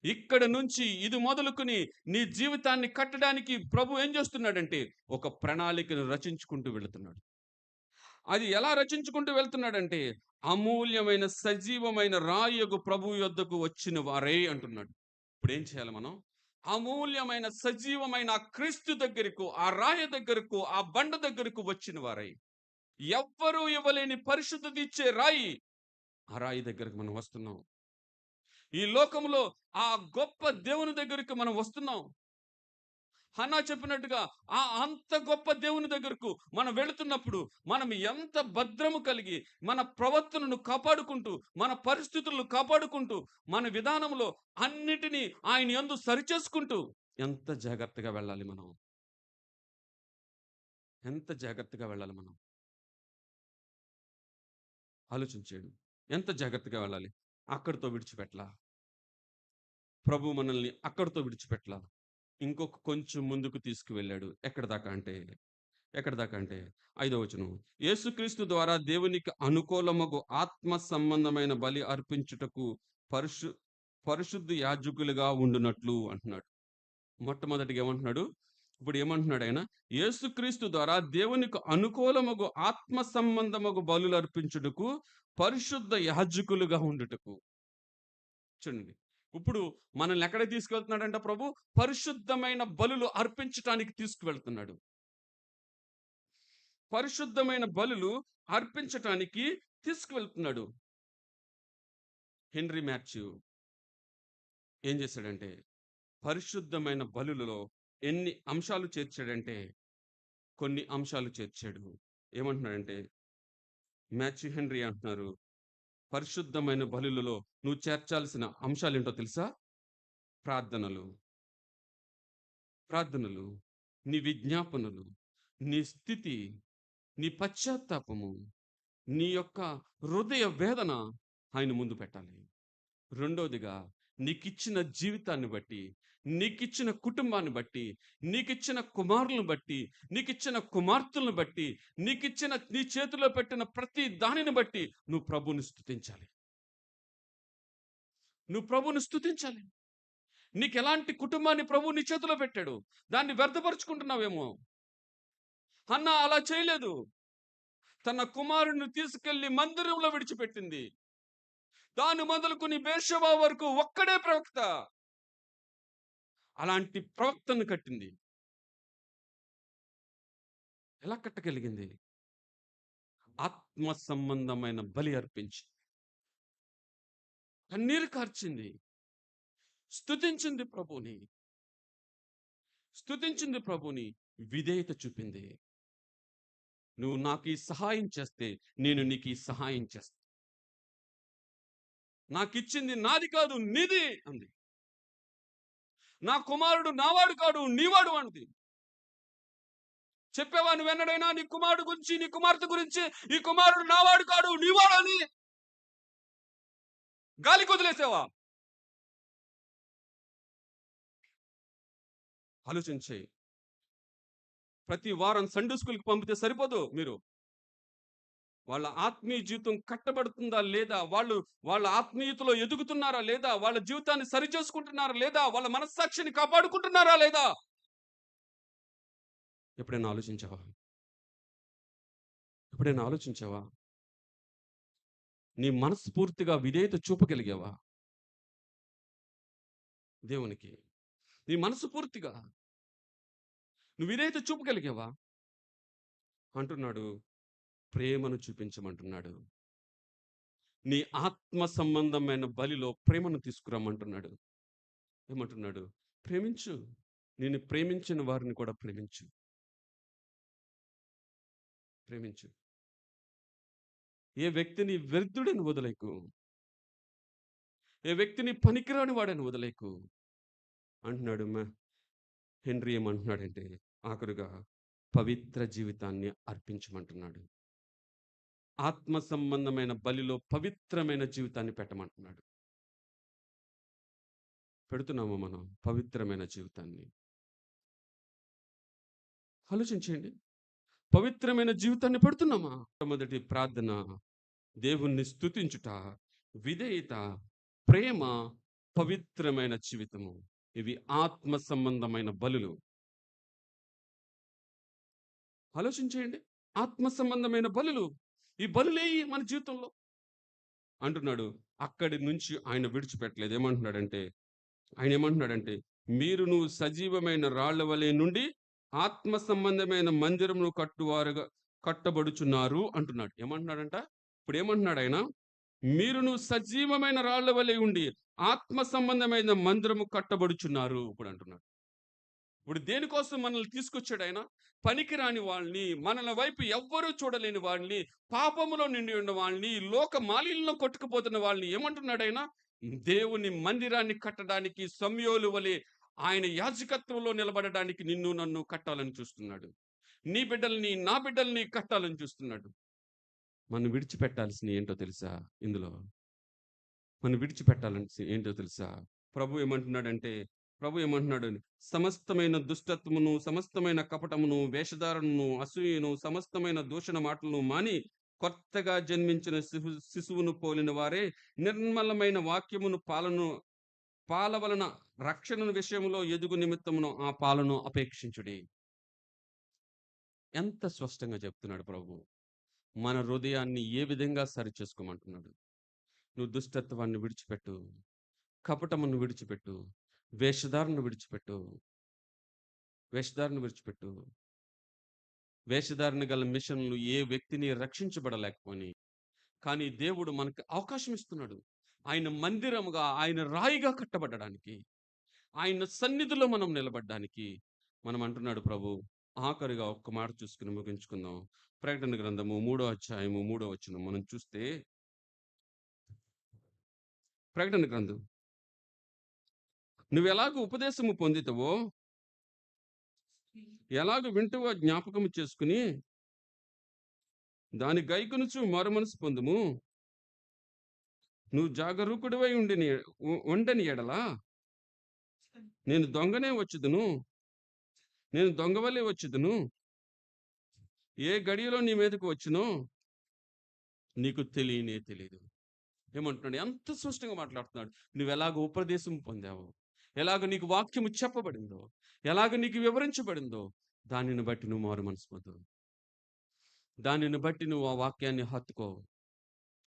ఇక్కడ నుంచి ఇది మొదలుకొని నీ జీవితాన్ని కట్టడానికి ప్రభు ఏం చేస్తున్నాడంటే ఒక ప్రణాళికను రచించుకుంటూ వెళుతున్నాడు. అది ఎలా రచించుకుంటూ వెళ్తున్నాడంటే అమూల్యమైన సజీవమైన రాయగు ప్రభు యొద్దకు వచ్చిన వారే అంటున్నాడు. ఇప్పుడు ఏం చేయాలి మనం? అమూల్యమైన సజీవమైన ఆ క్రీస్తు దగ్గరకు, ఆ రాయ దగ్గరకు, ఆ బండ దగ్గరకు వచ్చిన వారై, ఎవ్వరూ ఇవ్వలేని పరిశుద్ధత ఇచ్చే రాయి, ఆ రాయి దగ్గరకు మనం వస్తున్నాం. ఈ లోకంలో ఆ గొప్ప దేవుని దగ్గరికి మనం వస్తున్నాం. హన్నా చెప్పినట్టుగా ఆ అంత గొప్ప దేవుని దగ్గరకు మనం వెళుతున్నప్పుడు మనం ఎంత భద్రము కలిగి మన ప్రవర్తనను కాపాడుకుంటూ, మన పరిస్థితులను కాపాడుకుంటూ, మన విధానంలో అన్నిటినీ ఆయన యందు సరిచేసుకుంటూ ఎంత జాగ్రత్తగా వెళ్ళాలి మనం? ఎంత జాగ్రత్తగా వెళ్ళాలి మనం? ఆలోచించాడు. ఎంత జాగ్రత్తగా వెళ్ళాలి? అక్కడితో విడిచిపెట్టలా. ప్రభు మనల్ని అక్కడితో విడిచిపెట్టలా. ఇంకొక కొంచెం ముందుకు తీసుకువెళ్ళాడు. ఎక్కడిదాకా అంటే 5వ వచనం. యేసుక్రీస్తు ద్వారా దేవునికి అనుకూలమగు ఆత్మ సంబంధమైన బలి అర్పించుటకు పరిశు పరిశుద్ధ యాజకులుగా ఉండునట్లు అంటున్నాడు. మొట్టమొదటిగా ఏమంటున్నాడు? ఇప్పుడు ఏమంటున్నాడు ఆయన? యేసుక్రీస్తు ద్వారా దేవునికి అనుకూలమగు ఆత్మ సంబంధమగు బలులు అర్పించుటకు పరిశుద్ధ యాజకులుగా ఉండుటకు. చూడండి. ఇప్పుడు మనల్ని ఎక్కడికి తీసుకెళ్తున్నాడంట ప్రభు? పరిశుద్ధమైన బలులు అర్పించటానికి తీసుకువెళ్తున్నాడు. పరిశుద్ధమైన బలులు అర్పించటానికి తీసుకువెళ్తున్నాడు. హెన్రీ మాథ్యూ ఏం చేశాడంటే పరిశుద్ధమైన బలులలో ఎన్ని అంశాలు చేర్చాడంటే కొన్ని అంశాలు చేర్చాడు. ఏమంటున్నాడంటే మాథ్యూ హెన్రీ అంటున్నారు, పరిశుద్ధమైన బలులలో నువ్వు చేర్చాల్సిన అంశాలు ఏంటో తెలుసా? ప్రార్థనలు, ప్రార్థనలు, నీ విజ్ఞాపనలు, నీ స్థితి, నీ పశ్చాత్తాపము, నీ యొక్క హృదయ వేదన ఆయన ముందు పెట్టాలి. రెండోదిగా నీకిచ్చిన జీవితాన్ని బట్టి, నీకిచ్చిన కుటుంబాన్ని బట్టి, నీకిచ్చిన కుమారులను బట్టి, నీకిచ్చిన కుమార్తెలను బట్టి, నీకిచ్చిన నీ చేతిలో పెట్టిన ప్రతి దానిని బట్టి నువ్వు ప్రభువుని స్తుతించాలి. నువ్వు ప్రభువుని స్తుతించాలి. నీకెలాంటి కుటుంబాన్ని ప్రభువు నీ చేతిలో పెట్టాడు, దాన్ని వ్యర్థపరుచుకుంటున్నావేమో. హన్నా అలా చేయలేదు. తన కుమారుని తీసుకెళ్లి మందిరంలో విడిచిపెట్టింది. దాని మొదలుకొని బేర్షెబా వరకు ఒక్కడే ప్రవక్త. అలాంటి ప్రవక్తను కట్టింది. ఎలా కట్టగలిగింది? ఆత్మ సంబంధమైన బలి అర్పించి కన్నీరు కార్చింది. స్తుతించింది ప్రభుని. స్తుతించింది ప్రభుని. విధేయత చూపింది. నువ్వు నాకు ఈ సహాయం చేస్తే నేను నీకు ఈ సహాయం చేస్తా. నాకిచ్చింది నాది కాదు నీది అంది. నా కుమారుడు నావాడు కాడు నీవాడు అంది. చెప్పావా నువ్వెన్నడైనా నీ కుమారుడు గురించి, నీ కుమార్తె గురించి, ఈ కుమారుడు నావాడు కాడు నీవాడు అని గాలి కొదిలేసావా? ఆలోచించే. ప్రతి వారం సండే స్కూల్కి పంపితే సరిపోదు. మీరు వాళ్ళ ఆత్మీయ జీవితం కట్టబడుతుందా లేదా, వాళ్ళ ఆత్మీయతలో ఎదుగుతున్నారా లేదా, వాళ్ళ జీవితాన్ని సరిచేసుకుంటున్నారా లేదా, వాళ్ళ మనస్సాక్షిని కాపాడుకుంటున్నారా లేదా, ఎప్పుడైనా ఆలోచించావా? ఎప్పుడైనా ఆలోచించావా? నీ మనస్ఫూర్తిగా విధేయత చూపగలిగావా దేవునికి? నీ మనసు పూర్తిగా నువ్వు విధేయత చూపగలిగావా అంటున్నాడు. ప్రేమను చూపించమంటున్నాడు. నీ ఆత్మ సంబంధమైన బలిలో ప్రేమను తీసుకురమ్మంటున్నాడు. ఏమంటున్నాడు? ప్రేమించు. నేను ప్రేమించిన వారిని కూడా ప్రేమించు. ప్రేమించు. ఏ వ్యక్తిని వ్యర్థుడని వదిలేకు. ఏ వ్యక్తిని పనికిరాని వాడని వదిలేకు అంటున్నాడు. హెన్రీ ఏమంటున్నాడంటే ఆఖరుగా పవిత్ర జీవితాన్ని అర్పించమంటున్నాడు. ఆత్మ సంబంధమైన బలిలో పవిత్రమైన జీవితాన్ని పెట్టమంటున్నాడు. పెడుతున్నామా మనం పవిత్రమైన జీవితాన్ని? ఆలోచించండి. పవిత్రమైన జీవితాన్ని పెడుతున్నామా? మొదటి ప్రార్థన దేవుణ్ణి స్తుతించుట, విధేయత, ప్రేమ, పవిత్రమైన జీవితము. ఇవి ఆత్మ సంబంధమైన బలులు. ఆలోచించేయండి. ఆత్మ సంబంధమైన బలులు. ఈ బలులేయి మన జీవితంలో అంటున్నాడు. అక్కడి నుంచి ఆయన విడిచిపెట్టలేదు. ఏమంటున్నాడంటే, మీరును సజీవమైన రాళ్ల వలె నుండి ఆత్మ సంబంధమైన మందిరమును కట్టువారుగా కట్టబడుచున్నారు అంటున్నాడు. ఏమంటున్నాడంట? ఇప్పుడు ఏమంటున్నాడు ఆయన? మీరును సజీవమైన రాళ్ల వలె ఉండి ఆత్మ సంబంధమైన మందిరము కట్టబడుచున్నారు ఇప్పుడు అంటున్నాడు. ఇప్పుడు దేనికోసం మనల్ని తీసుకొచ్చాడు ఆయన? పనికిరాని వాళ్ళని, మనల వైపు ఎవ్వరూ చూడలేని వాళ్ళని, పాపములో నిండి ఉన్న వాళ్ళని, లోక మాలిన్యంలో కొట్టుకుపోతున్న వాళ్ళని ఏమంటున్నాడు ఆయన? దేవుని మందిరాన్ని కట్టడానికి సమయోలు వలె ఆయన యాజకత్వంలో నిలబడడానికి నిన్ను నన్ను కట్టాలని చూస్తున్నాడు. నీ బిడ్డల్ని, నా బిడ్డల్ని కట్టాలని చూస్తున్నాడు. మనం విడిచిపెట్టాల్సింది ఏంటో తెలుసా ఇందులో? మనం విడిచిపెట్టాల్సి ఏంటో తెలుసా? ప్రభు ఏమంటున్నాడంటే, ప్రభు ఏమంటున్నాడు? సమస్తమైన దుష్టత్వమును, సమస్తమైన కపటమును, వేషధారణను, అసూయను, సమస్తమైన దూషణ మాటలను మాని కొత్తగా జన్మించిన శిశువును పోలిన వారే నిర్మలమైన వాక్యమును పాల వలన రక్షణ విషయంలో ఎదుగు నిమిత్తమును ఆ పాలను అపేక్షించుడి. ఎంత స్పష్టంగా చెప్తున్నాడు ప్రభు. మన హృదయాన్ని ఏ విధంగా సరి చేసుకోమంటున్నాడు? నువ్వు దుష్టత్వాన్ని విడిచిపెట్టు, కపటమును విడిచిపెట్టు, వేషధారను విడిచిపెట్టు, వేషధారను విడిచిపెట్టు. వేషధారణ గల మిషన్లు ఏ వ్యక్తిని రక్షించబడలేకపోయి, కానీ దేవుడు మనకు అవకాశం ఇస్తున్నాడు. ఆయన మందిరముగా, ఆయన రాయిగా కట్టబడడానికి, ఆయన సన్నిధిలో మనం నిలబడడానికి. మనం అంటున్నాడు ప్రభు. ఆఖరిగా ఒక్క మాట చూసుకుని ముగించుకుందాం. ప్రకటన గ్రంథము 3వ అధ్యాయము 3వ వచనం మనం చూస్తే, ప్రకటన గ్రంథం, నువ్వు ఎలాగ ఉపదేశము పొందితవో, ఎలాగ వింటువో జ్ఞాపకము చేసుకుని దాని గైకొనుచు మారుమనసు పొందుము. నువ్వు జాగరూకుడివై ఉండని ఎడలా నేను దొంగనే వచ్చుదును, నేను దొంగవలే వచ్చుదును. ఏ గడియలో నీ మీదకు వచ్చునో నీకు తెలియదు. ఏమంటున్నాడు? ఎంత స్పష్టంగా మాట్లాడుతున్నాడు. నువ్వు ఎలాగ ఉపదేశం పొందావో, ఎలాగ నీకు వాక్యము చెప్పబడిందో, ఎలాగ నీకు వివరించబడిందో, దానిని బట్టి నువ్వు మారు మనసు పొందు. దానిని బట్టి నువ్వు ఆ వాక్యాన్ని హత్తుకో.